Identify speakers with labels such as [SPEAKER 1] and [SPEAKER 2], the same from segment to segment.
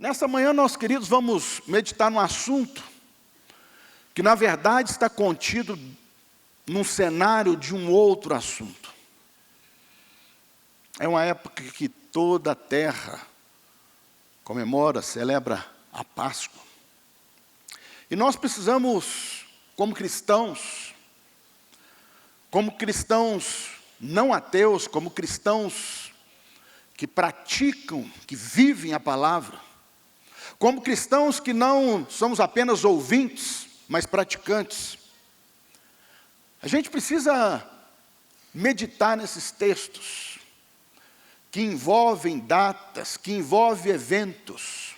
[SPEAKER 1] Nessa manhã, nós queridos, vamos meditar num assunto que na verdade está contido num cenário de um outro assunto. É uma época que toda a terra comemora, celebra a Páscoa. E nós precisamos, como cristãos não ateus, como cristãos que praticam, que vivem a palavra, como cristãos que não somos apenas ouvintes, mas praticantes, a gente precisa meditar nesses textos que envolvem datas, que envolvem eventos,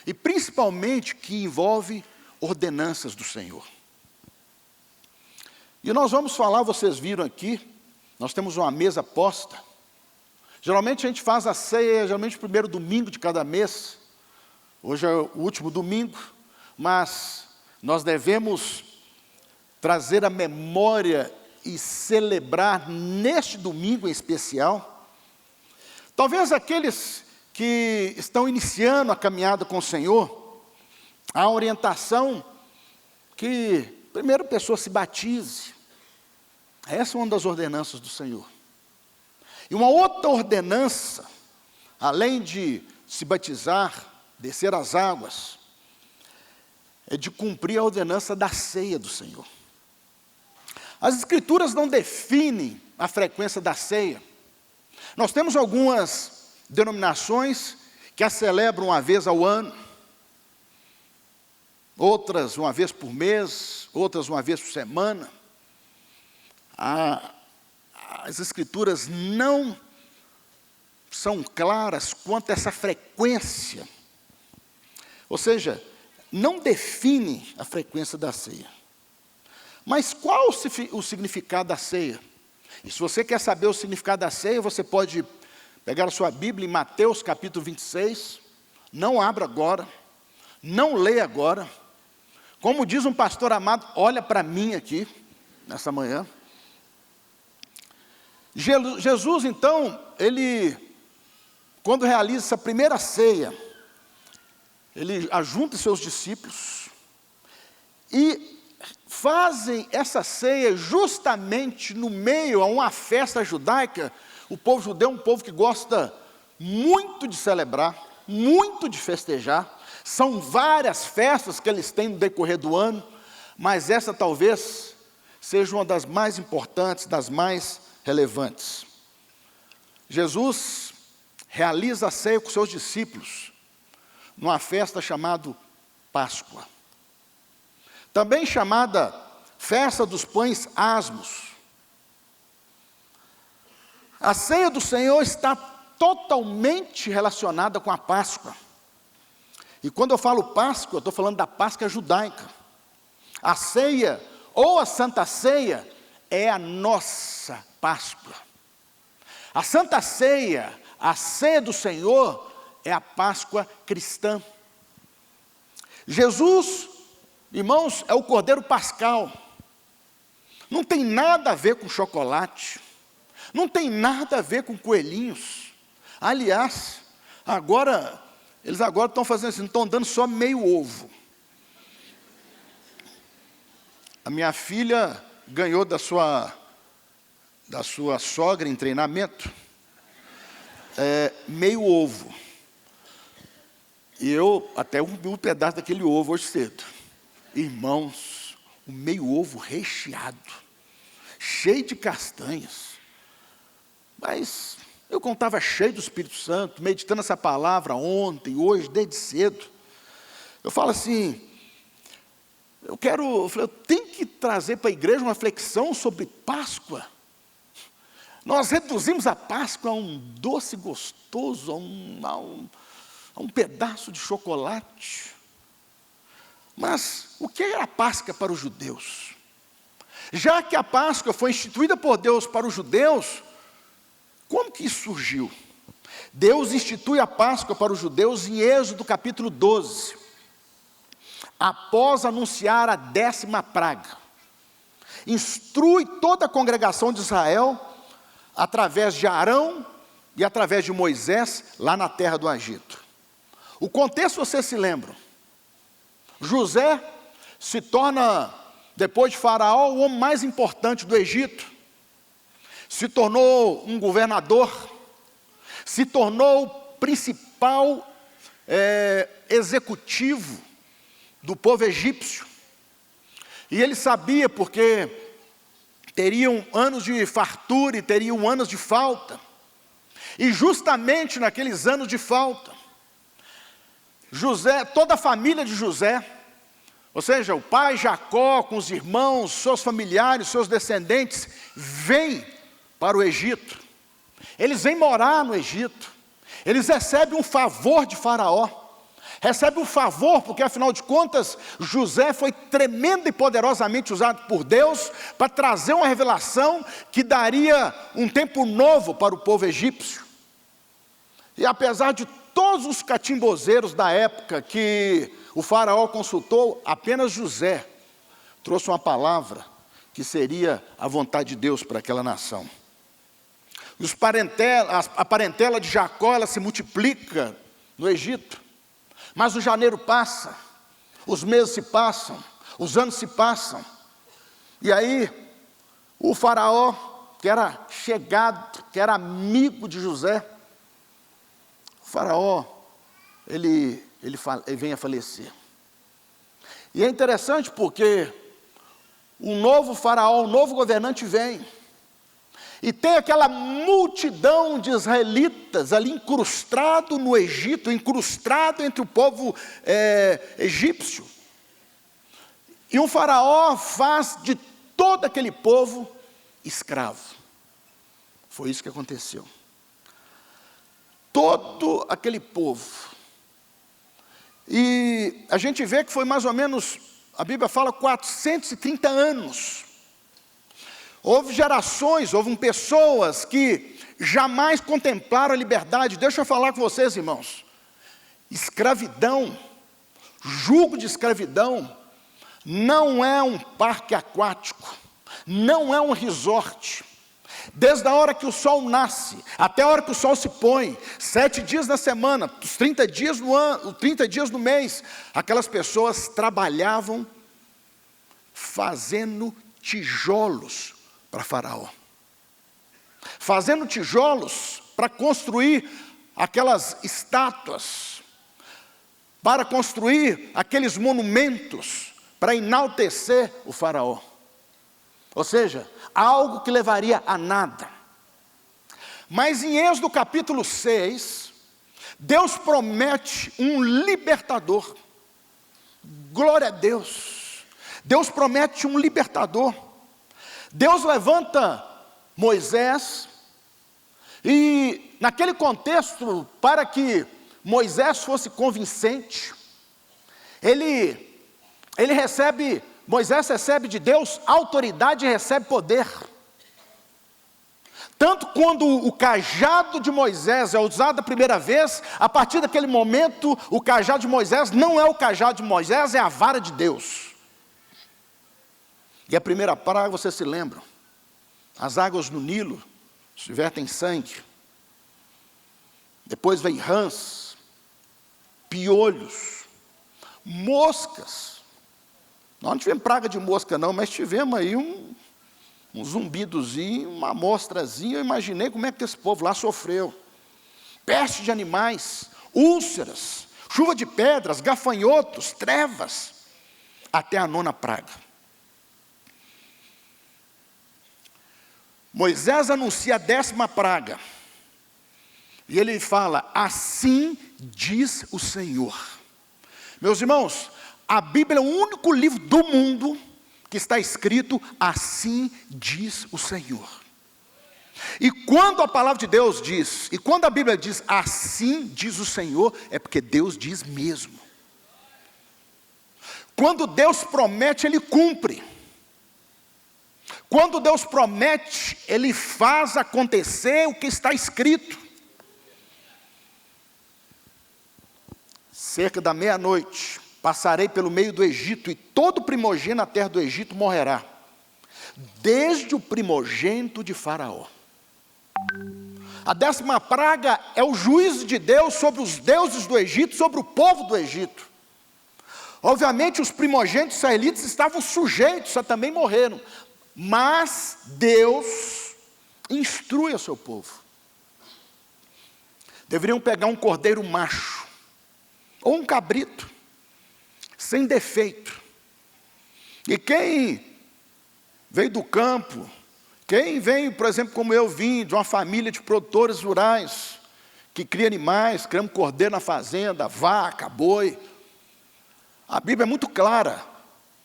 [SPEAKER 1] e principalmente que envolvem ordenanças do Senhor. E nós vamos falar, vocês viram aqui, nós temos uma mesa posta. Geralmente a gente faz a ceia, geralmente o primeiro domingo de cada mês. Hoje é o último domingo, mas nós devemos trazer a memória e celebrar neste domingo em especial. Talvez aqueles que estão iniciando a caminhada com o Senhor, a orientação que primeiro a pessoa se batize. Essa é uma das ordenanças do Senhor. E uma outra ordenança, além de se batizar, descer as águas, é de cumprir a ordenança da ceia do Senhor. As Escrituras não definem a frequência da ceia. Nós temos algumas denominações que a celebram uma vez ao ano, outras uma vez por mês, outras uma vez por semana. As Escrituras não são claras quanto a essa frequência. Ou seja, não define a frequência da ceia. Mas qual o significado da ceia? E se você quer saber o significado da ceia, você pode pegar a sua Bíblia em Mateus capítulo 26. Não abra agora, não leia agora. Como diz um pastor amado, olha para mim aqui, nessa manhã. Jesus, então, quando realiza essa primeira ceia, ele ajunta seus discípulos e fazem essa ceia justamente no meio a uma festa judaica. O povo judeu é um povo que gosta muito de celebrar, muito de festejar. São várias festas que eles têm no decorrer do ano, mas essa talvez seja uma das mais importantes, das mais relevantes. Jesus realiza a ceia com seus discípulos numa festa chamada Páscoa, também chamada Festa dos Pães Asmos. A ceia do Senhor está totalmente relacionada com a Páscoa. E quando eu falo Páscoa, eu estou falando da Páscoa judaica. A ceia, ou a Santa Ceia, é a nossa Páscoa. A Santa Ceia, a ceia do Senhor, é a Páscoa cristã. Jesus, irmãos, é o Cordeiro Pascal. Não tem nada a ver com chocolate. Não tem nada a ver com coelhinhos. Aliás, eles agora estão fazendo assim, estão dando só meio ovo. A minha filha ganhou da sua sogra em treinamento, meio ovo. E eu até comi um pedaço daquele ovo hoje cedo. Irmãos, o meio ovo recheado, cheio de castanhas. Mas eu estava cheio do Espírito Santo, meditando essa palavra ontem, hoje, desde cedo. Eu falo assim, eu tenho que trazer para a igreja uma reflexão sobre Páscoa. Nós reduzimos a Páscoa a um doce gostoso, a um pedaço de chocolate. Mas o que era a Páscoa para os judeus? Já que a Páscoa foi instituída por Deus para os judeus, como que isso surgiu? Deus institui a Páscoa para os judeus em Êxodo capítulo 12, após anunciar a 10ª praga. Instrui toda a congregação de Israel, através de Arão e através de Moisés, lá na terra do Egito. O contexto vocês se lembram. José se torna, depois de Faraó, o homem mais importante do Egito. Se tornou um governador, se tornou o principal executivo do povo egípcio. E ele sabia, porque teriam anos de fartura e teriam anos de falta. E justamente naqueles anos de falta, José, toda a família de José, ou seja, o pai Jacó com os irmãos, seus familiares, seus descendentes, vêm para o Egito. Eles vêm morar no Egito. Eles recebem um favor de Faraó. Recebem um favor porque, afinal de contas, José foi tremenda e poderosamente usado por Deus para trazer uma revelação que daria um tempo novo para o povo egípcio. E apesar de todos os catimbozeiros da época que o Faraó consultou, apenas José trouxe uma palavra que seria a vontade de Deus para aquela nação. A parentela de Jacó, ela se multiplica no Egito. Mas o janeiro passa, os meses se passam, os anos se passam. E aí, o Faraó, que era chegado, que era amigo de José, o Faraó, ele vem a falecer. E é interessante porque um novo Faraó, um novo governante vem. E tem aquela multidão de israelitas ali incrustado no Egito, incrustado entre o povo egípcio. E o Faraó faz de todo aquele povo escravo. Foi isso que aconteceu. Todo aquele povo. E a gente vê que foi mais ou menos, a Bíblia fala, 430 anos. Houve gerações, houve pessoas que jamais contemplaram a liberdade. Deixa eu falar com vocês, irmãos. Escravidão, jugo de escravidão, não é um parque aquático, não é um resort. Desde a hora que o sol nasce, até a hora que o sol se põe, 7 dias na semana, os 30 dias no ano, 30 dias no mês, aquelas pessoas trabalhavam fazendo tijolos para Faraó. Fazendo tijolos para construir aquelas estátuas, para construir aqueles monumentos, para enaltecer o Faraó. Ou seja, algo que levaria a nada. Mas em Êxodo capítulo 6, Deus promete um libertador. Glória a Deus. Deus promete um libertador. Deus levanta Moisés, e naquele contexto, para que Moisés fosse convincente, Moisés recebe de Deus autoridade e recebe poder. Tanto quando o cajado de Moisés é usado a primeira vez, a partir daquele momento, o cajado de Moisés não é o cajado de Moisés, é a vara de Deus. E a primeira praga, vocês se lembram, as águas no Nilo se vertem sangue. Depois vem rãs, piolhos, moscas. Nós não tivemos praga de mosca não, mas tivemos aí um zumbidozinho, uma amostrazinha. Eu imaginei como é que esse povo lá sofreu. Peste de animais, úlceras, chuva de pedras, gafanhotos, trevas, até a 9ª praga. Moisés anuncia a 10ª praga. E ele fala, assim diz o Senhor. Meus irmãos, a Bíblia é o único livro do mundo que está escrito, assim diz o Senhor. E quando a palavra de Deus diz, e quando a Bíblia diz, assim diz o Senhor, é porque Deus diz mesmo. Quando Deus promete, Ele cumpre. Quando Deus promete, Ele faz acontecer o que está escrito. Cerca da meia-noite, passarei pelo meio do Egito, e todo primogênito na terra do Egito morrerá, desde o primogênito de Faraó, A 10ª praga é o juízo de Deus sobre os deuses do Egito, sobre o povo do Egito. Obviamente os primogênitos israelitas estavam sujeitos a também morreram. Mas Deus instrui o seu povo. Deveriam pegar um cordeiro macho, ou um cabrito, sem defeito. E quem veio do campo, quem vem, por exemplo, como eu vim, de uma família de produtores rurais, que cria animais, criamos cordeiro na fazenda, vaca, boi. A Bíblia é muito clara,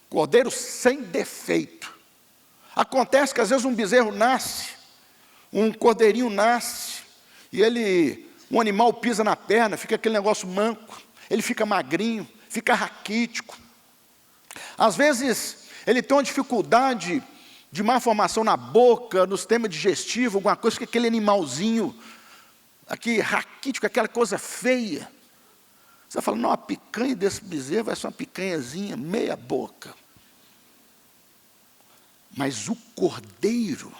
[SPEAKER 1] cordeiro sem defeito. Acontece que às vezes um bezerro nasce, um cordeirinho nasce, e um animal pisa na perna, fica aquele negócio manco, ele fica magrinho, fica raquítico. Às vezes ele tem uma dificuldade de má formação na boca, no sistema digestivo, alguma coisa, que aquele animalzinho, aqui raquítico, aquela coisa feia. Você fala, não, a picanha desse bezerro vai ser uma picanhazinha, meia boca. Mas o cordeiro,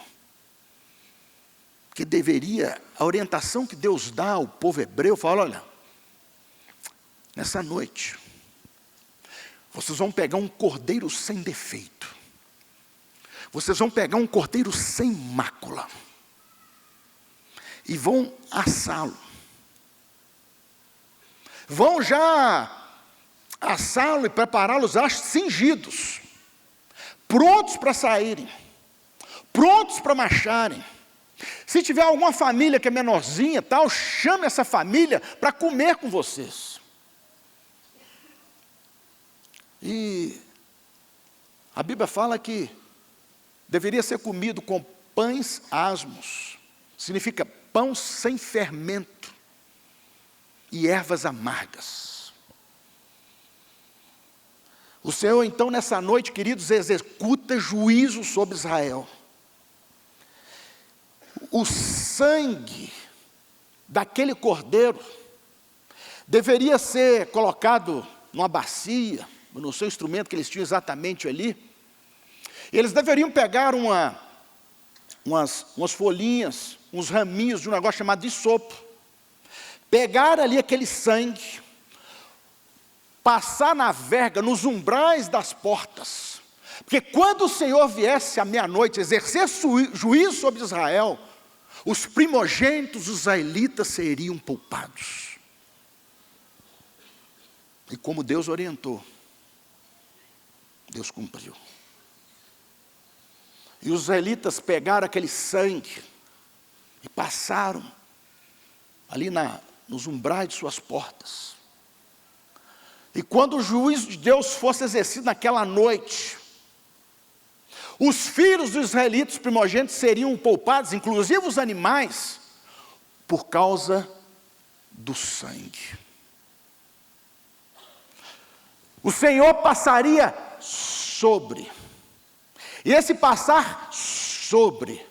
[SPEAKER 1] que deveria, a orientação que Deus dá ao povo hebreu, fala, olha, nessa noite, vocês vão pegar um cordeiro sem defeito. Vocês vão pegar um cordeiro sem mácula. E vão assá-lo. Vão já assá-lo e prepará-lo já cingidos. Prontos para saírem. Prontos para marcharem. Se tiver alguma família que é menorzinha, tal, chame essa família para comer com vocês. E a Bíblia fala que deveria ser comido com pães asmos. Significa pão sem fermento e ervas amargas. O Senhor, então, nessa noite, queridos, executa juízo sobre Israel. O sangue daquele cordeiro deveria ser colocado numa bacia, no seu instrumento que eles tinham exatamente ali. E eles deveriam pegar umas folhinhas, uns raminhos de um negócio chamado isopo, pegar ali aquele sangue, passar na verga, nos umbrais das portas, porque quando o Senhor viesse à meia-noite exercer juízo sobre Israel, os primogênitos dos israelitas seriam poupados. E como Deus orientou, Deus cumpriu. E os israelitas pegaram aquele sangue e passaram ali nos umbrais de suas portas. E quando o juízo de Deus fosse exercido naquela noite, os filhos dos israelitas primogênitos seriam poupados, inclusive os animais, por causa do sangue. O Senhor passaria sobre. E esse passar sobre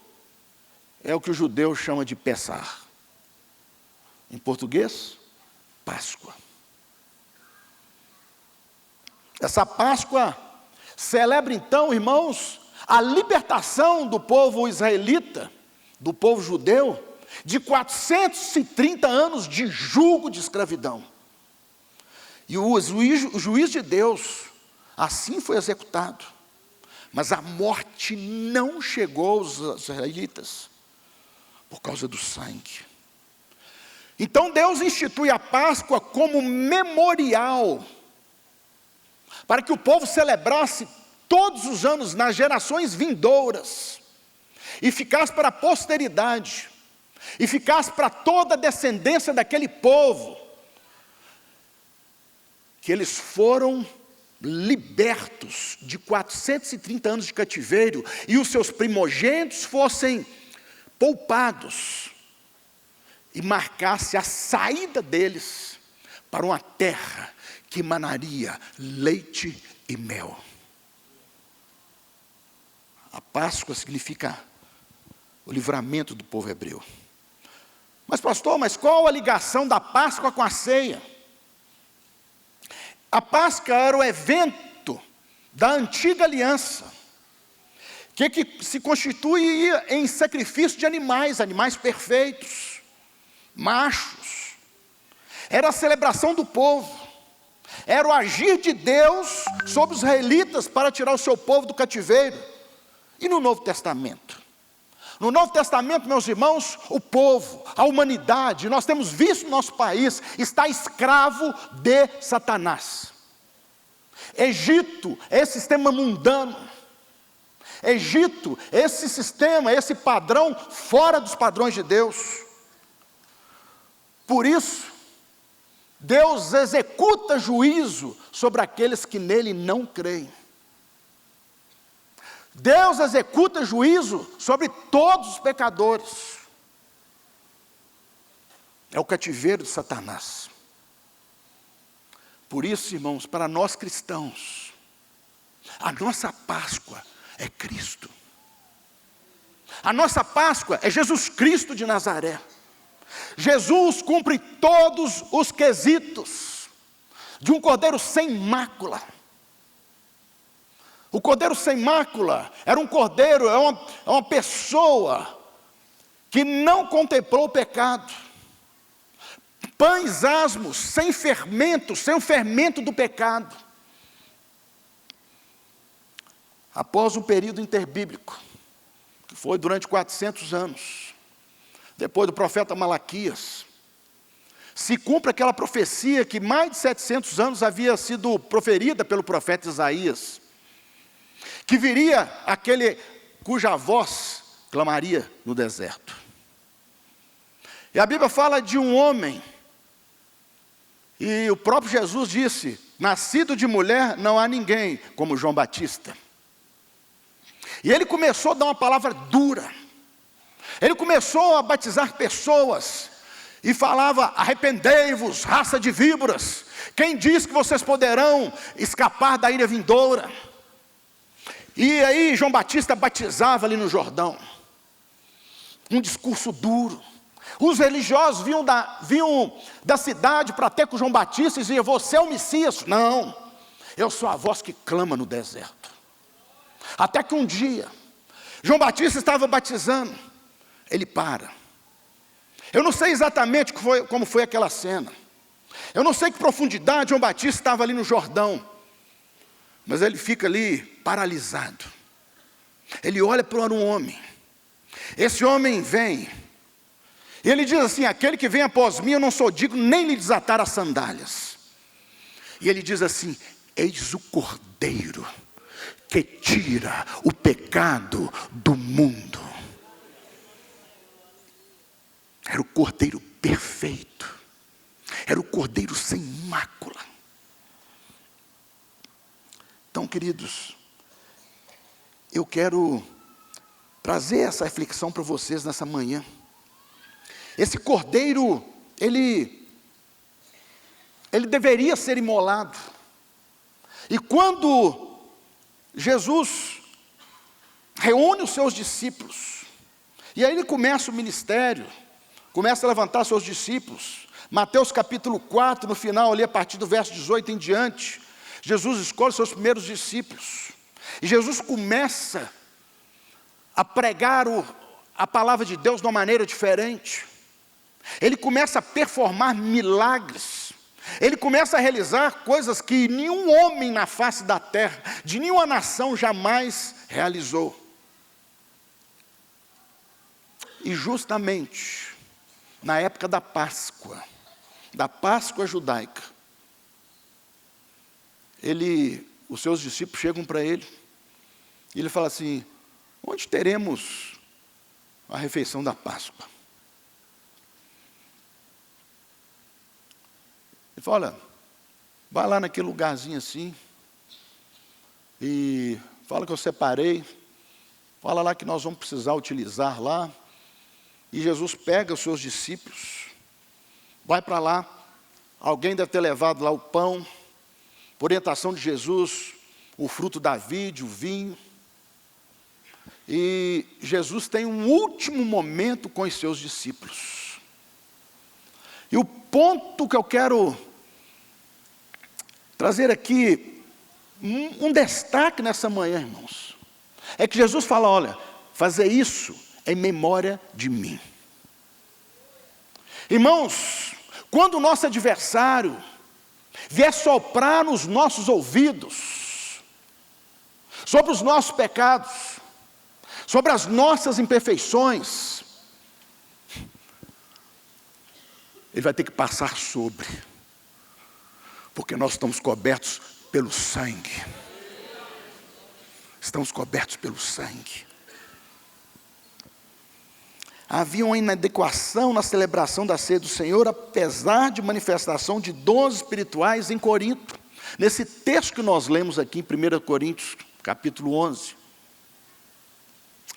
[SPEAKER 1] é o que o judeu chama de Pessar. Em português, Páscoa. Essa Páscoa celebra então, irmãos, a libertação do povo israelita, do povo judeu, de 430 anos de jugo de escravidão. E o juízo de Deus assim foi executado. Mas a morte não chegou aos israelitas por causa do sangue. Então Deus institui a Páscoa como memorial, para que o povo celebrasse todos os anos, nas gerações vindouras, e ficasse para a posteridade, e ficasse para toda a descendência daquele povo, que eles foram libertos de 430 anos de cativeiro, e os seus primogênitos fossem poupados, e marcasse a saída deles para uma terra que emanaria leite e mel. A Páscoa significa o livramento do povo hebreu. Mas pastor, qual a ligação da Páscoa com a ceia? A Páscoa era o evento da antiga aliança, que se constituía em sacrifício de animais perfeitos. machos. Era a celebração do povo. Era o agir de Deus sobre os israelitas para tirar o seu povo do cativeiro. E no Novo Testamento? No Novo Testamento, meus irmãos, o povo, a humanidade, nós temos visto no nosso país, está escravo de Satanás. Egito, esse sistema mundano. Egito, esse sistema, esse padrão fora dos padrões de Deus. Por isso, Deus executa juízo sobre aqueles que nele não creem. Deus executa juízo sobre todos os pecadores. É o cativeiro de Satanás. Por isso, irmãos, para nós cristãos, a nossa Páscoa é Cristo. A nossa Páscoa é Jesus Cristo de Nazaré. Jesus cumpre todos os quesitos de um cordeiro sem mácula. O cordeiro sem mácula era um cordeiro, é uma pessoa que não contemplou o pecado. Pães asmos, sem o fermento do pecado. Após um período interbíblico, que foi durante 400 anos, depois do profeta Malaquias, se cumpre aquela profecia que mais de 700 anos havia sido proferida pelo profeta Isaías, que viria aquele cuja voz clamaria no deserto. E a Bíblia fala de um homem, e o próprio Jesus disse: nascido de mulher não há ninguém como João Batista. E ele começou a dar uma palavra dura. Ele começou a batizar pessoas e falava: arrependei-vos, raça de víboras. Quem diz que vocês poderão escapar da ira vindoura? E aí João Batista batizava ali no Jordão. Um discurso duro. Os religiosos vinham da cidade para ter com João Batista e diziam: você é o Messias? Não, eu sou a voz que clama no deserto. Até que um dia, João Batista estava batizando, ele para. Eu não sei exatamente como foi aquela cena. Eu não sei que profundidade João Batista estava ali no Jordão. Mas ele fica ali paralisado. Ele olha para um homem. Esse homem vem. E ele diz assim: aquele que vem após mim, eu não sou digno nem lhe desatar as sandálias. E ele diz assim: eis o Cordeiro que tira o pecado do mundo. Era o Cordeiro perfeito. Era o Cordeiro sem mácula. Então, queridos, eu quero trazer essa reflexão para vocês nessa manhã. Esse cordeiro, ele deveria ser imolado. E quando Jesus reúne os seus discípulos, e aí ele começa o ministério, começa a levantar seus discípulos. Mateus capítulo 4, no final ali, a partir do verso 18 em diante, Jesus escolhe seus primeiros discípulos. E Jesus começa a pregar a palavra de Deus de uma maneira diferente. Ele começa a performar milagres. Ele começa a realizar coisas que nenhum homem na face da terra, de nenhuma nação jamais realizou. E justamente na época da Páscoa judaica, os seus discípulos chegam para ele, e ele fala assim: onde teremos a refeição da Páscoa? Ele fala: olha, vai lá naquele lugarzinho assim, e fala que eu separei, fala lá que nós vamos precisar utilizar lá. E Jesus pega os seus discípulos, vai para lá, alguém deve ter levado lá o pão, por orientação de Jesus, o fruto da vide, o vinho. E Jesus tem um último momento com os seus discípulos. E o ponto que eu quero trazer aqui, um destaque nessa manhã, irmãos, é que Jesus fala: olha, fazer isso em memória de mim. Irmãos, quando o nosso adversário vier soprar nos nossos ouvidos, sobre os nossos pecados, sobre as nossas imperfeições, ele vai ter que passar sobre, porque nós estamos cobertos pelo sangue. Estamos cobertos pelo sangue. Havia uma inadequação na celebração da ceia do Senhor, apesar de manifestação de dons espirituais em Corinto. Nesse texto que nós lemos aqui em 1 Coríntios, capítulo 11.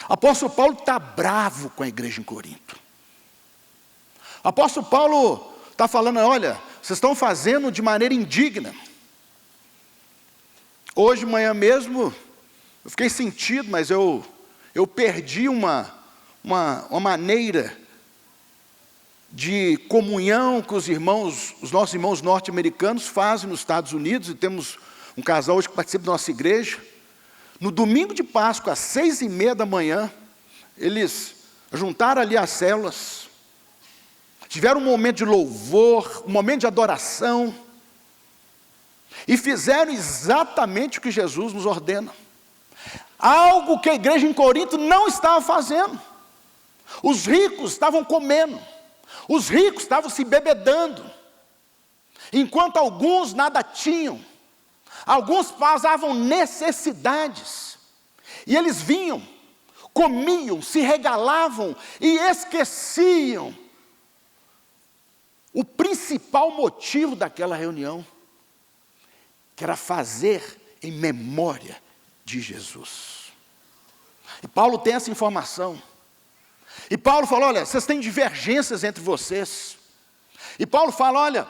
[SPEAKER 1] O apóstolo Paulo está bravo com a igreja em Corinto. O apóstolo Paulo está falando, olha, vocês estão fazendo de maneira indigna. Hoje de manhã mesmo, eu fiquei sentido, mas eu perdi uma maneira de comunhão que os nossos irmãos norte-americanos fazem nos Estados Unidos, e temos um casal hoje que participa da nossa igreja. No domingo de Páscoa, às 6h30 da manhã, eles juntaram ali as células, tiveram um momento de louvor, um momento de adoração, e fizeram exatamente o que Jesus nos ordena. Algo que a igreja em Corinto não estava fazendo. Os ricos estavam comendo, os ricos estavam se bebedando, enquanto alguns nada tinham. Alguns passavam necessidades, e eles vinham, comiam, se regalavam e esqueciam o principal motivo daquela reunião, que era fazer em memória de Jesus. E Paulo tem essa informação. E Paulo fala, olha, vocês têm divergências entre vocês. E Paulo fala, olha,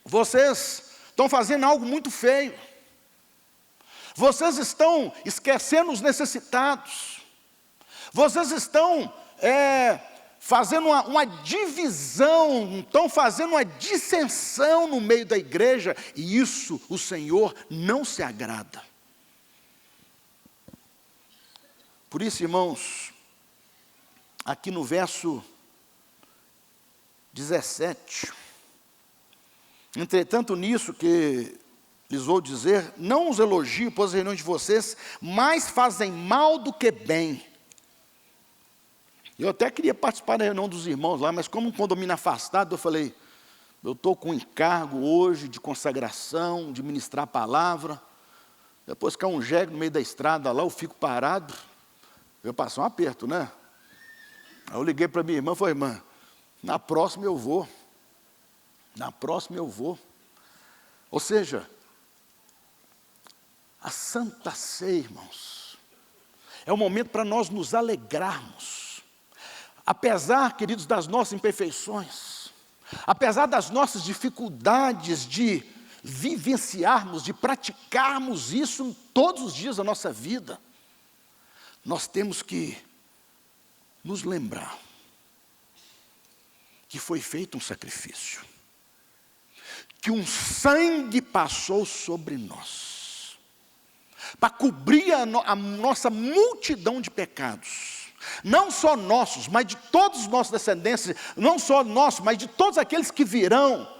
[SPEAKER 1] vocês estão fazendo algo muito feio. Vocês estão esquecendo os necessitados. Vocês estão fazendo uma divisão, estão fazendo uma dissensão no meio da igreja. E isso o Senhor não se agrada. Por isso, irmãos, aqui no verso 17, entretanto nisso que lhes vou dizer, não os elogio, pois as reuniões de vocês mais fazem mal do que bem. Eu até queria participar da reunião dos irmãos lá, mas como um condomínio afastado, eu falei, eu estou com um encargo hoje de consagração, de ministrar a palavra, depois cai um jegue no meio da estrada lá, eu fico parado, eu passo um aperto, né? Aí eu liguei para minha irmã e falei, irmã, na próxima eu vou. Na próxima eu vou. Ou seja, a Santa Ceia, irmãos, é o momento para nós nos alegrarmos. Apesar, queridos, das nossas imperfeições, apesar das nossas dificuldades de vivenciarmos, de praticarmos isso todos os dias da nossa vida, nós temos que nos lembrar que foi feito um sacrifício, que um sangue passou sobre nós, para cobrir a nossa multidão de pecados, não só nossos, mas de todos os nossos descendentes, não só nossos, mas de todos aqueles que virão.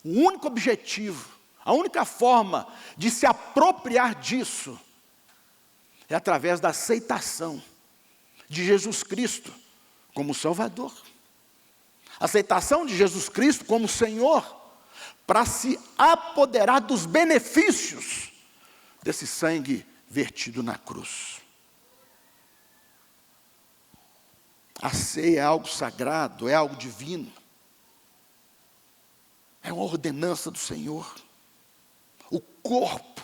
[SPEAKER 1] O único objetivo, a única forma de se apropriar disso, é através da aceitação de Jesus Cristo como Salvador. Aceitação de Jesus Cristo como Senhor, para se apoderar dos benefícios desse sangue vertido na cruz. A ceia é algo sagrado, é algo divino. É uma ordenança do Senhor. O corpo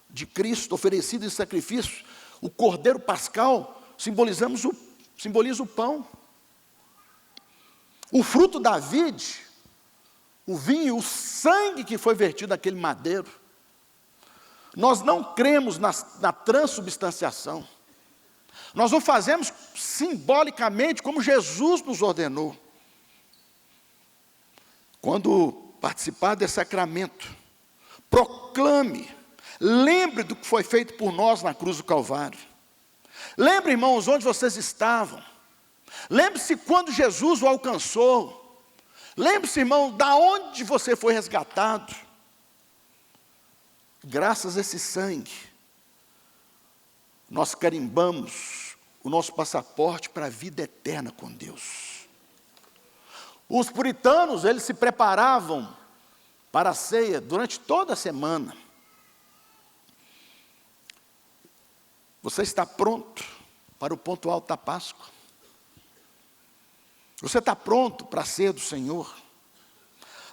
[SPEAKER 1] de Cristo oferecido em sacrifício, o cordeiro pascal, simboliza o pão. O fruto da vide, o vinho, o sangue que foi vertido naquele madeiro. Nós não cremos na transubstanciação. Nós o fazemos simbolicamente como Jesus nos ordenou. Quando participar desse sacramento, proclame, lembre do que foi feito por nós na cruz do Calvário. Lembre, irmãos, onde vocês estavam. Lembre-se quando Jesus o alcançou. Lembre-se, irmão, da onde você foi resgatado. Graças a esse sangue, nós carimbamos o nosso passaporte para a vida eterna com Deus. Os puritanos, eles se preparavam para a ceia durante toda a semana. Você está pronto para o ponto alto da Páscoa? Você está pronto para a ceia do Senhor?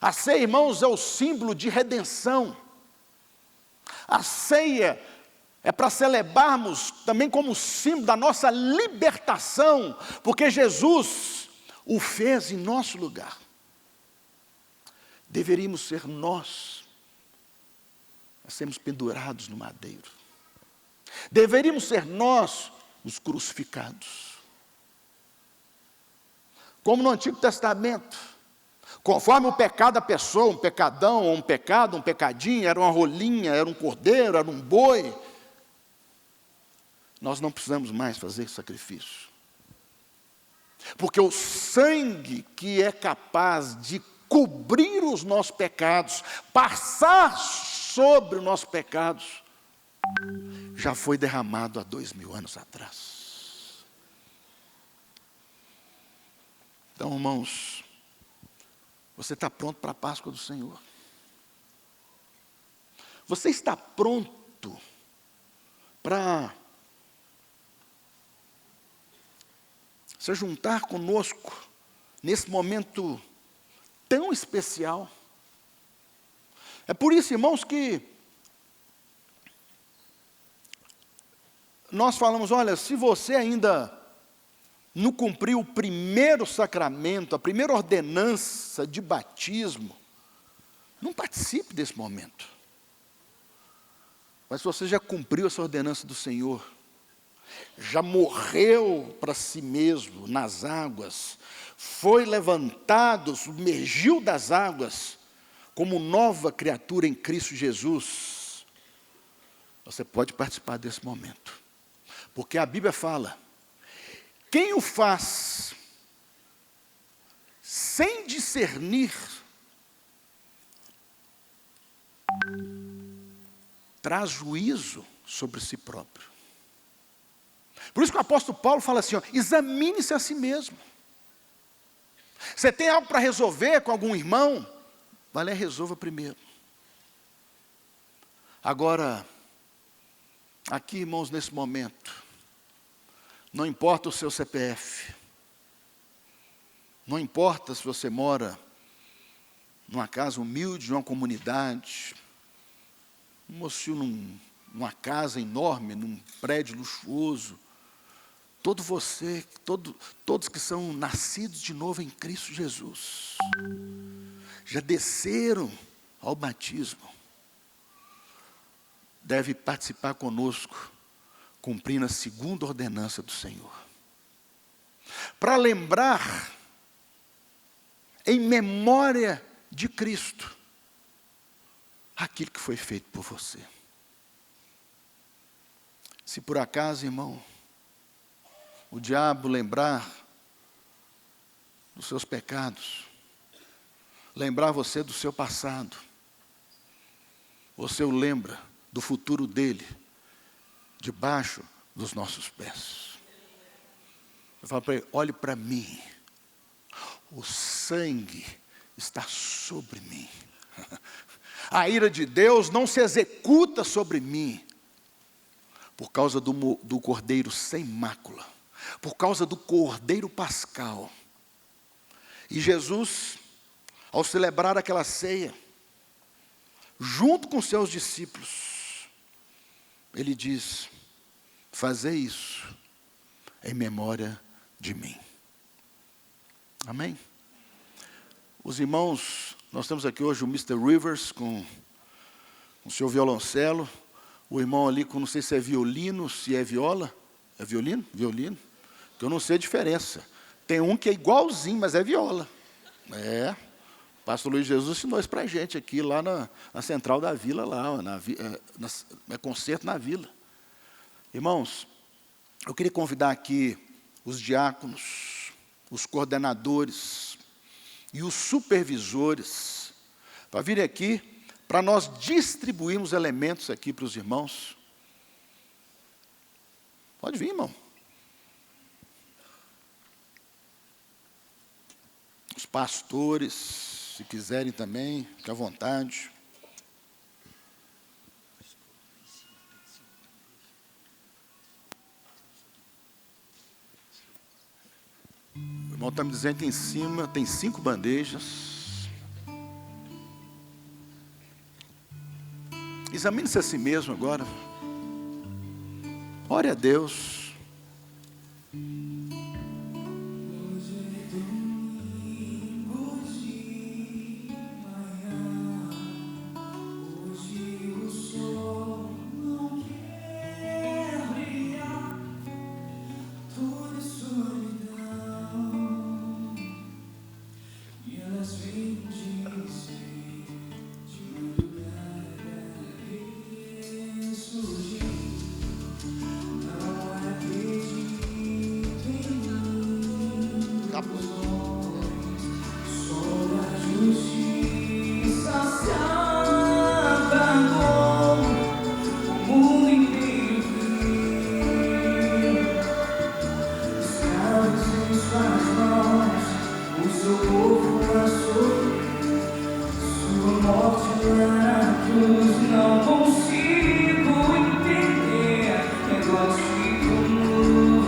[SPEAKER 1] A ceia, irmãos, é o símbolo de redenção. A ceia é para celebrarmos também como símbolo da nossa libertação, porque Jesus o fez em nosso lugar. Deveríamos ser nós a sermos pendurados no madeiro. Deveríamos ser nós os crucificados. Como no Antigo Testamento, conforme o pecado da pessoa, um pecadão, ou um pecado, um pecadinho, era uma rolinha, era um cordeiro, era um boi. Nós não precisamos mais fazer sacrifício. Porque o sangue que é capaz de cobrir os nossos pecados, passar sobre os nossos pecados, já foi derramado há 2000 anos atrás. Então, irmãos, você está pronto para a Páscoa do Senhor? Você está pronto para se juntar conosco nesse momento tão especial? É por isso, irmãos, que nós falamos, olha, se você ainda não cumpriu o primeiro sacramento, a primeira ordenança de batismo, não participe desse momento. Mas se você já cumpriu essa ordenança do Senhor, já morreu para si mesmo nas águas, foi levantado, submergiu das águas, como nova criatura em Cristo Jesus, você pode participar desse momento. Porque a Bíblia fala, quem o faz sem discernir, traz juízo sobre si próprio. Por isso que o apóstolo Paulo fala assim, ó, examine-se a si mesmo. Você tem algo para resolver com algum irmão? Vai lá e resolva primeiro. Agora, aqui, irmãos, nesse momento, não importa o seu CPF, não importa se você mora numa casa humilde, numa comunidade, ou se numa casa enorme, num prédio luxuoso, todos que são nascidos de novo em Cristo Jesus, já desceram ao batismo, deve participar conosco, cumprindo a segunda ordenança do Senhor. Para lembrar, em memória de Cristo, aquilo que foi feito por você. Se por acaso, irmão, o diabo lembrar dos seus pecados, lembrar você do seu passado, você o lembra do futuro dele, debaixo dos nossos pés. Eu falo para ele, olhe para mim, o sangue está sobre mim. A ira de Deus não se executa sobre mim, por causa do cordeiro sem mácula, por causa do cordeiro pascal. E Jesus, ao celebrar aquela ceia, junto com seus discípulos, ele diz, fazei isso em memória de mim. Amém? Os irmãos, nós temos aqui hoje o Mr. Rivers com o seu violoncelo, o irmão ali com, não sei se é violino, se é viola, é violino? Violino, que eu não sei a diferença. Tem um que é igualzinho, mas é viola. É, o pastor Luiz Jesus ensinou isso para a gente aqui, lá na central da vila, lá, na concerto na vila. Irmãos, eu queria convidar aqui os diáconos, os coordenadores e os supervisores para virem aqui, para nós distribuirmos elementos aqui para os irmãos. Pode vir, irmão. Os pastores, se quiserem também, fique à vontade. O irmão está me dizendo que em cima tem 5 bandejas. Examine-se a si mesmo agora. Ore a Deus.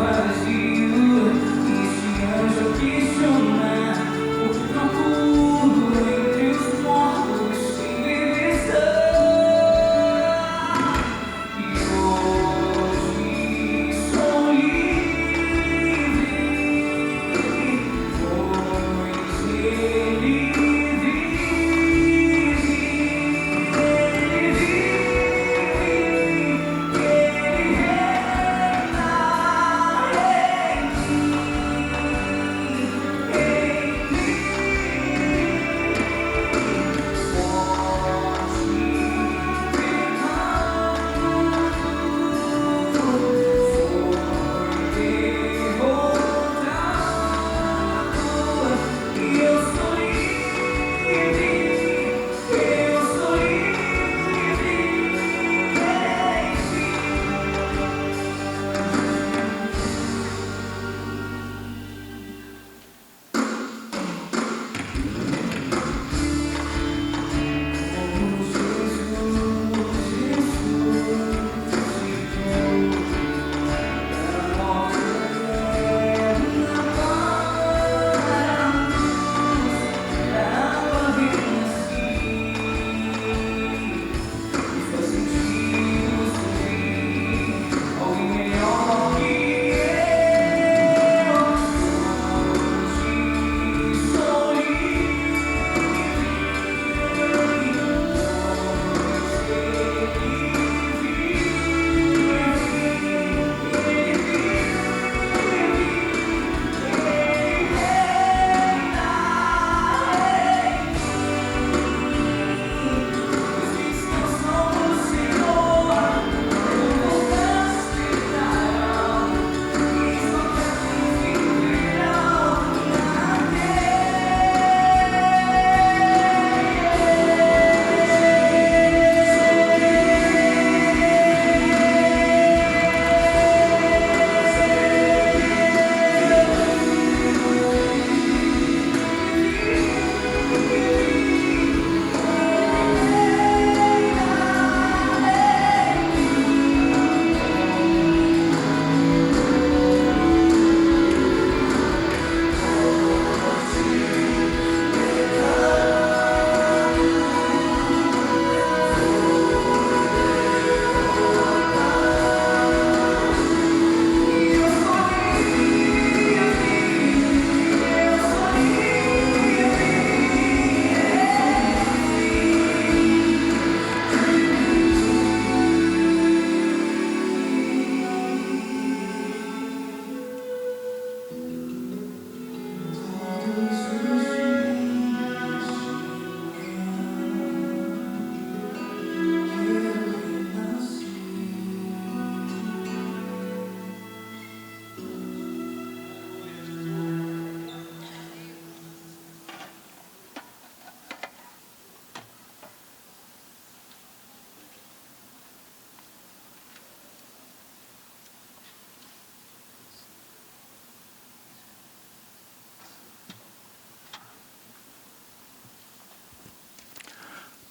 [SPEAKER 2] Vazio, esse anjo que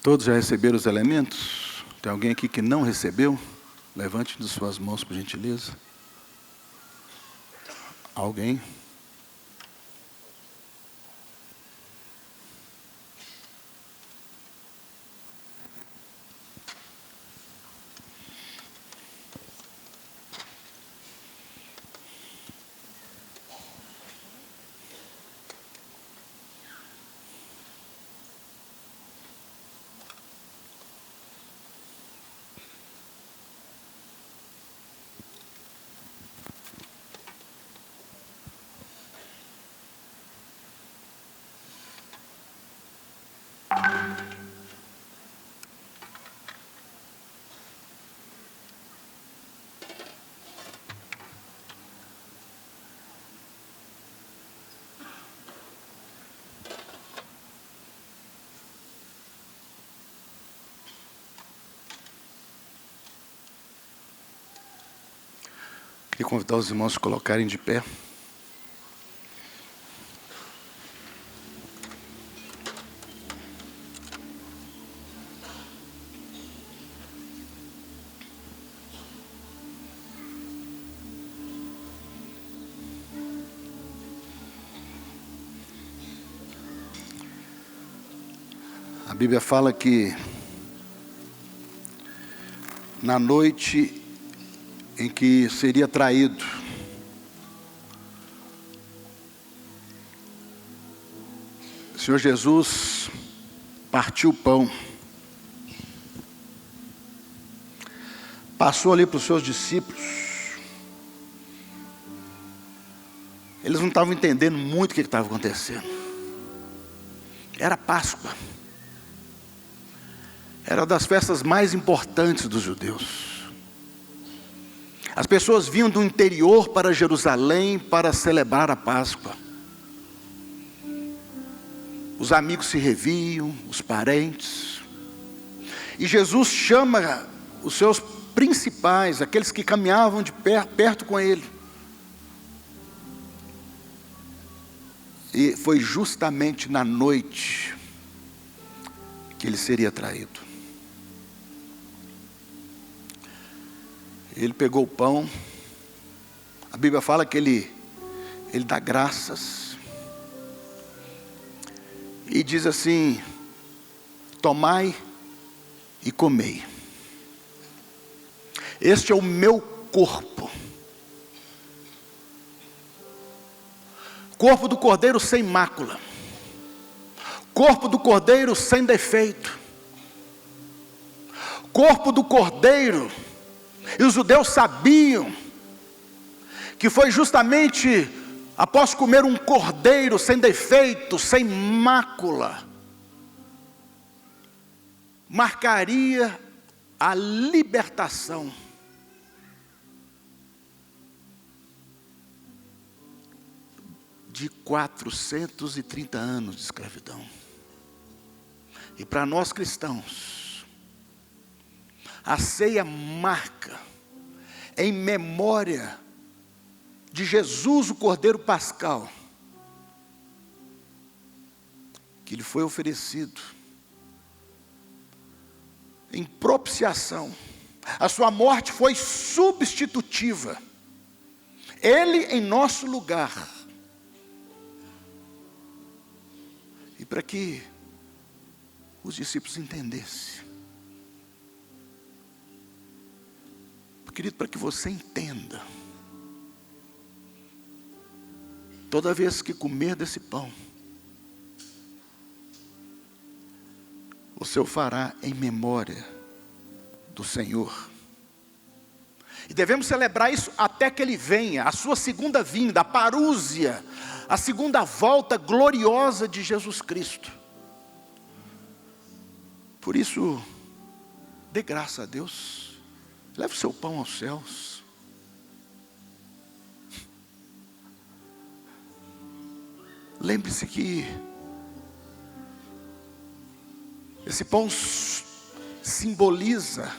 [SPEAKER 1] Todos já receberam os elementos? Tem alguém aqui que não recebeu? Levante as suas mãos, por gentileza. Alguém? Queria convidar os irmãos a se colocarem de pé. A Bíblia fala que na noite em que seria traído, o Senhor Jesus partiu o pão, passou ali para os seus discípulos. Eles não estavam entendendo muito o que estava acontecendo. Era Páscoa. Era uma das festas mais importantes dos judeus. As pessoas vinham do interior para Jerusalém para celebrar a Páscoa. Os amigos se reviam, os parentes. E Jesus chama os seus principais, aqueles que caminhavam de perto com ele. E foi justamente na noite que ele seria traído. Ele pegou o pão. A Bíblia fala que ele dá graças. E diz assim: tomai e comei. Este é o meu corpo. Corpo do Cordeiro sem mácula. Corpo do Cordeiro sem defeito. Corpo do Cordeiro. E os judeus sabiam que foi justamente após comer um cordeiro sem defeito, sem mácula, marcaria a libertação de 430 anos de escravidão. E para nós cristãos, a ceia marca em memória de Jesus, o Cordeiro Pascal, que lhe foi oferecido em propiciação. A sua morte foi substitutiva. Ele em nosso lugar. E para que os discípulos entendessem, querido, para que você entenda, toda vez que comer desse pão, você o fará em memória do Senhor. E devemos celebrar isso até que Ele venha, a sua segunda vinda, a parúzia, a segunda volta gloriosa de Jesus Cristo. Por isso, dê graça a Deus. Leve o seu pão aos céus. Lembre-se que esse pão simboliza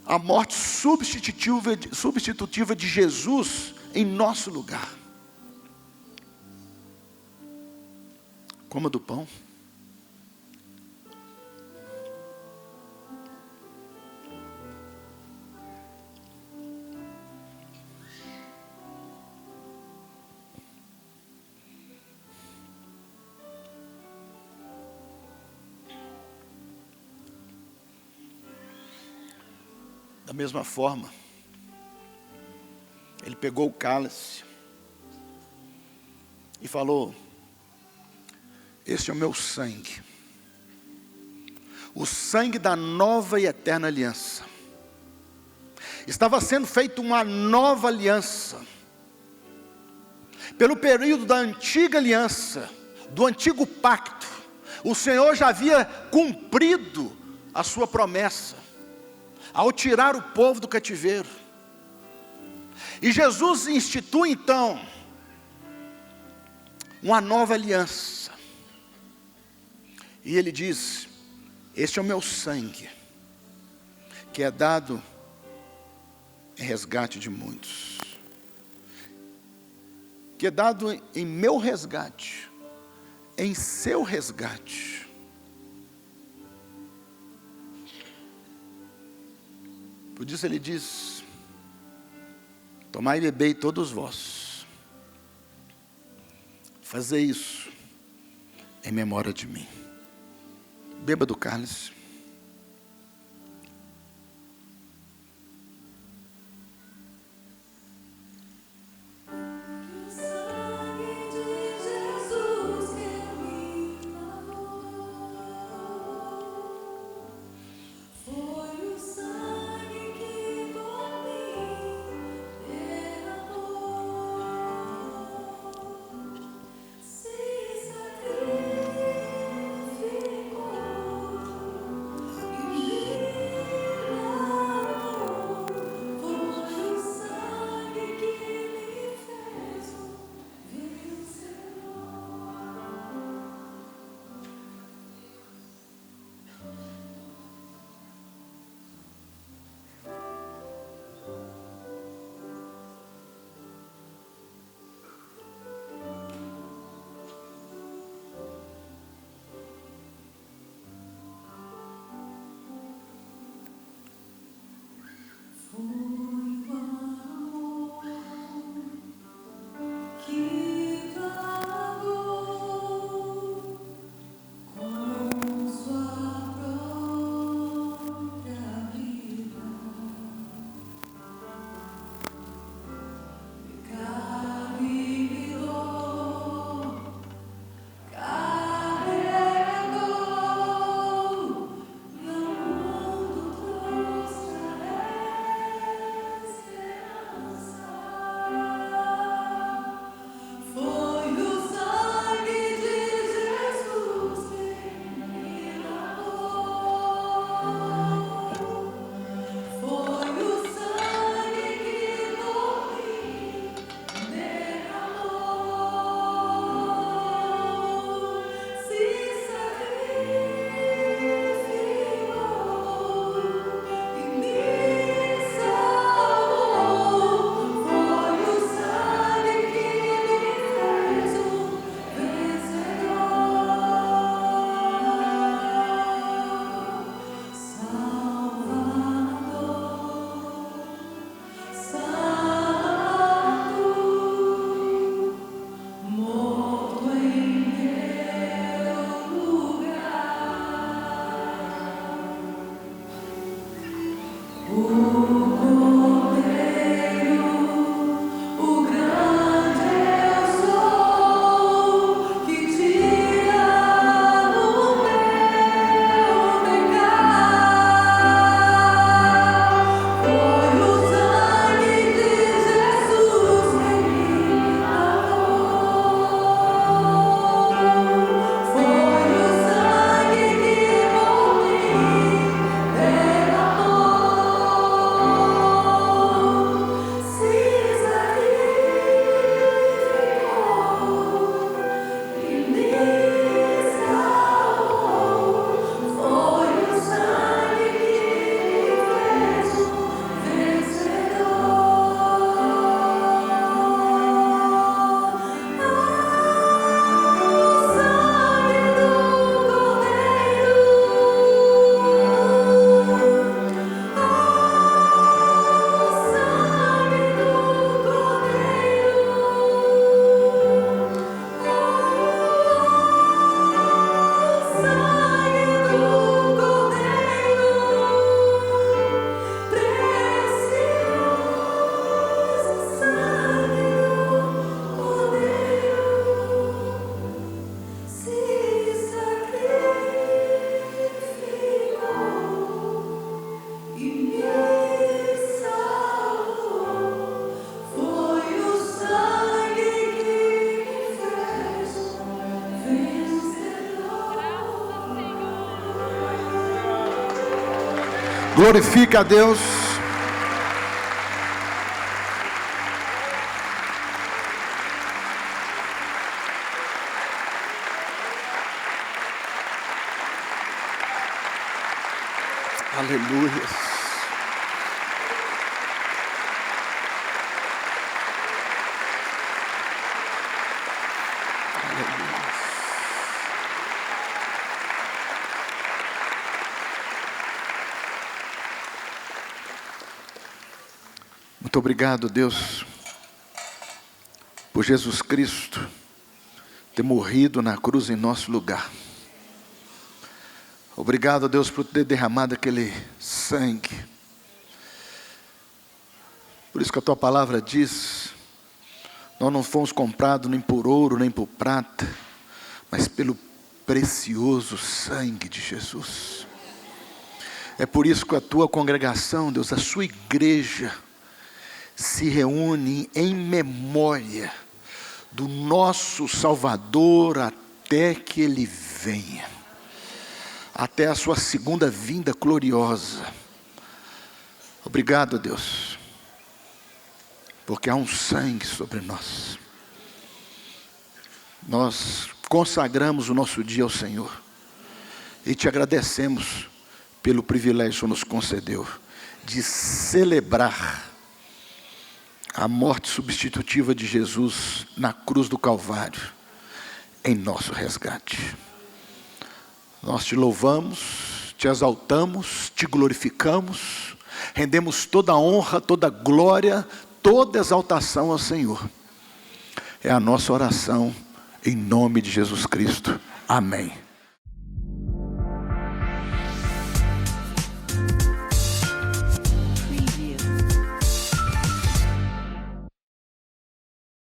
[SPEAKER 1] a morte substitutiva de Jesus em nosso lugar. Coma do pão. Da mesma forma, ele pegou o cálice e falou: este é o meu sangue, o sangue da nova e eterna aliança. Estava sendo feita uma nova aliança. Pelo período da antiga aliança, do antigo pacto, o Senhor já havia cumprido a sua promessa, ao tirar o povo do cativeiro. E Jesus institui então uma nova aliança. E ele diz: este é o meu sangue, que é dado em resgate de muitos, que é dado em meu resgate, em seu resgate. Por isso ele diz: tomai e bebei todos vós, fazei isso em memória de mim. Beba do cálice. Glorifica a Deus. Aleluia. Muito obrigado, Deus, por Jesus Cristo ter morrido na cruz em nosso lugar. Obrigado, Deus, por ter derramado aquele sangue. Por isso que a tua palavra diz: nós não fomos comprados nem por ouro, nem por prata, mas pelo precioso sangue de Jesus. É por isso que a tua congregação, Deus, a sua igreja, se reúne em memória do nosso Salvador até que Ele venha, até a sua segunda vinda gloriosa. Obrigado, Deus, porque há um sangue sobre nós. Nós consagramos o nosso dia ao Senhor e te agradecemos pelo privilégio que o Senhor nos concedeu de celebrar a morte substitutiva de Jesus na cruz do Calvário, em nosso resgate. Nós te louvamos, te exaltamos, te glorificamos, rendemos toda a honra, toda a glória, toda a exaltação ao Senhor. É a nossa oração, em nome de Jesus Cristo. Amém.